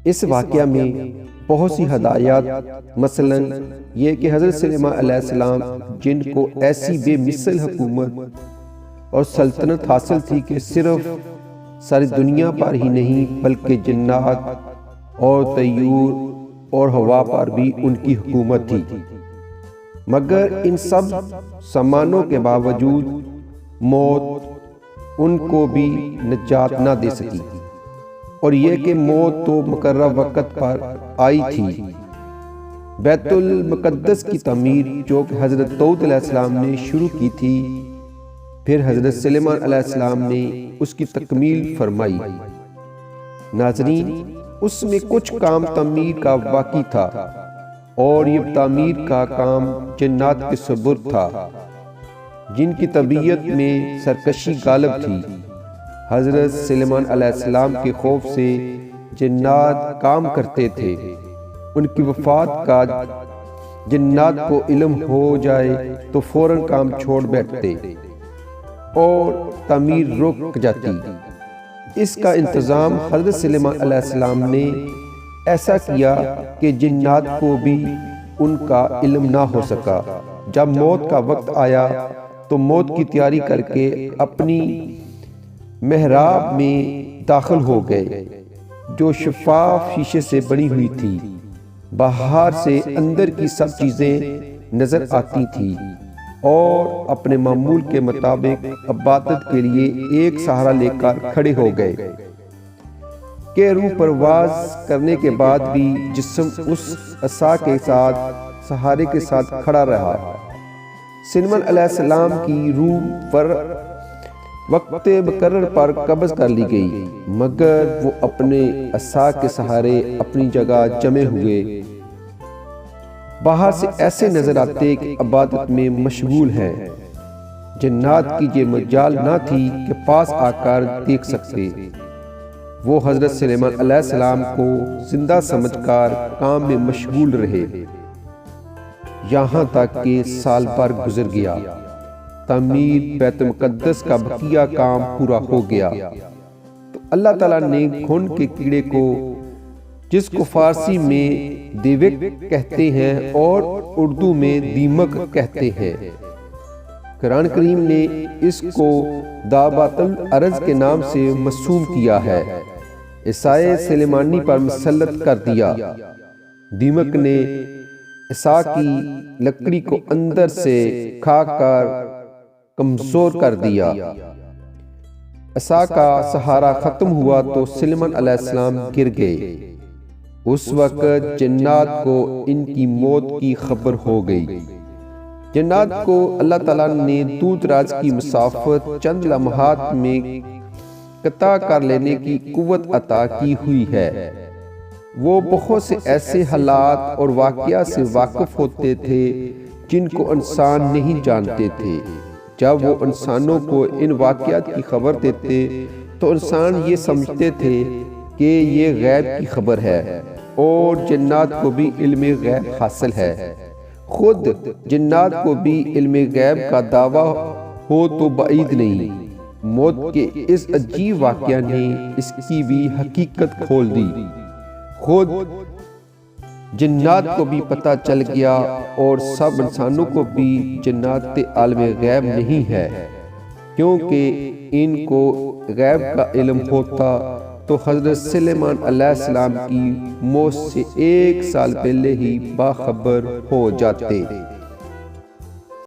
اس واقعہ میں بہت سی ہدایات، مثلاً یہ کہ حضرت سلیمان علیہ السلام جن کو ایسی بے مثل حکومت اور سلطنت حاصل تھی کہ صرف ساری دنیا پر ہی نہیں بلکہ جنات اور طیور اور ہوا پر بھی ان کی حکومت تھی، مگر ان سب سامانوں کے باوجود موت ان کو بھی نجات نہ دے سکی، اور یہ کہ موت تو مقررہ وقت پر آئی تھی۔ بیت المقدس کی تعمیر جو کہ حضرت داؤد علیہ السلام نے شروع کی تھی، پھر حضرت سلیمان علیہ السلام نے اس کی تکمیل فرمائی۔ ناظرین، اس میں کچھ کام تعمیر کا باقی تھا، اور یہ تعمیر کا کام جنات کے سپرد تھا، جن کی طبیعت میں سرکشی غالب تھی۔ حضرت سلیمان علیہ السلام کے خوف سے جنات کام کرتے تھے۔ ان کی وفات کا جنات کو علم ہو جائے تو فوراً کام چھوڑ بیٹھتے اور تعمیر رک جاتی۔ اس کا انتظام حضرت سلیمان علیہ السلام نے ایسا کیا کہ جنات کو بھی ان کا علم نہ ہو سکا۔ جب موت کا وقت آیا تو موت کی تیاری کر کے اپنی محراب میں داخل ہو گئے، جو شفاف شیشے سے بنی ہوئی تھی۔ باہر سے اندر کی سب چیزیں نظر آتی تھیں، اور اپنے معمول کے مطابق عبادت کے لیے ایک سہارا لے کر کھڑے ہو گئے کہ روح پرواز کرنے کے بعد بھی جسم اس عصا کے ساتھ سہارے کے ساتھ کھڑا رہا۔ سلیمان علیہ السلام کی روح پر وقت مقرر پر قبض کر لی گئی، مگر وہ اپنے عصا کے سہارے اپنی جگہ جمے ہوئے باہر سے ایسے نظر آتے کہ عبادت میں مشغول ہیں۔ جنات کی یہ مجال نہ تھی کہ پاس آ کر دیکھ سکتے۔ وہ حضرت سلیمان علیہ السلام کو زندہ سمجھ کر کام میں مشغول رہے، یہاں تک کہ سال بھر گزر گیا۔ تعمیر بیت المقدس کا بقیہ کام پورا ہو گیا تو اللہ تعالیٰ نے گھن کے کیڑے کو، جس کو فارسی میں دیوک کہتے ہیں اور اردو میں دیمک کہتے ہیں، قرآن کریم نے اس کو دابۃ الارض کے نام سے مرسوم کیا ہے، عصائے سلیمانی پر مسلط کر دیا۔ دیمک نے عصا کی لکڑی کو اندر سے کھا کر کمزور کر دیا۔ عصا کا سہارا ختم ہوا تو سلیمان علیہ السلام گر گئے۔ اس وقت جنات کو ان کی موت کی خبر ہو گئی۔ جنات کو اللہ تعالیٰ نے دور دراز کی مسافت چند لمحات میں قطع کر لینے کی قوت عطا کی ہوئی ہے۔ وہ بہت سے ایسے حالات اور واقعات سے واقف ہوتے تھے جن کو انسان نہیں جانتے تھے۔ جب وہ انسانوں کو ان واقعات کی خبر دیتے تو انسان یہ سمجھتے تھے کہ یہ غیب کی خبر ہے، اور جنات کو بھی علم غیب حاصل ہے۔ خود جنات کو بھی علم غیب کا دعویٰ ہو تو بعید نہیں۔ موت کے اس عجیب واقعہ نے اس کی بھی حقیقت کھول دی۔ خود جنات کو بھی پتہ چل گیا، اور سب انسانوں کو بھی جنات عالم غیب نہیں ہے، کیونکہ ان کو غیب کا علم ہوتا تو حضرت سلیمان علیہ السلام کی موت سے 1 سال پہلے ہی باخبر ہو جاتے۔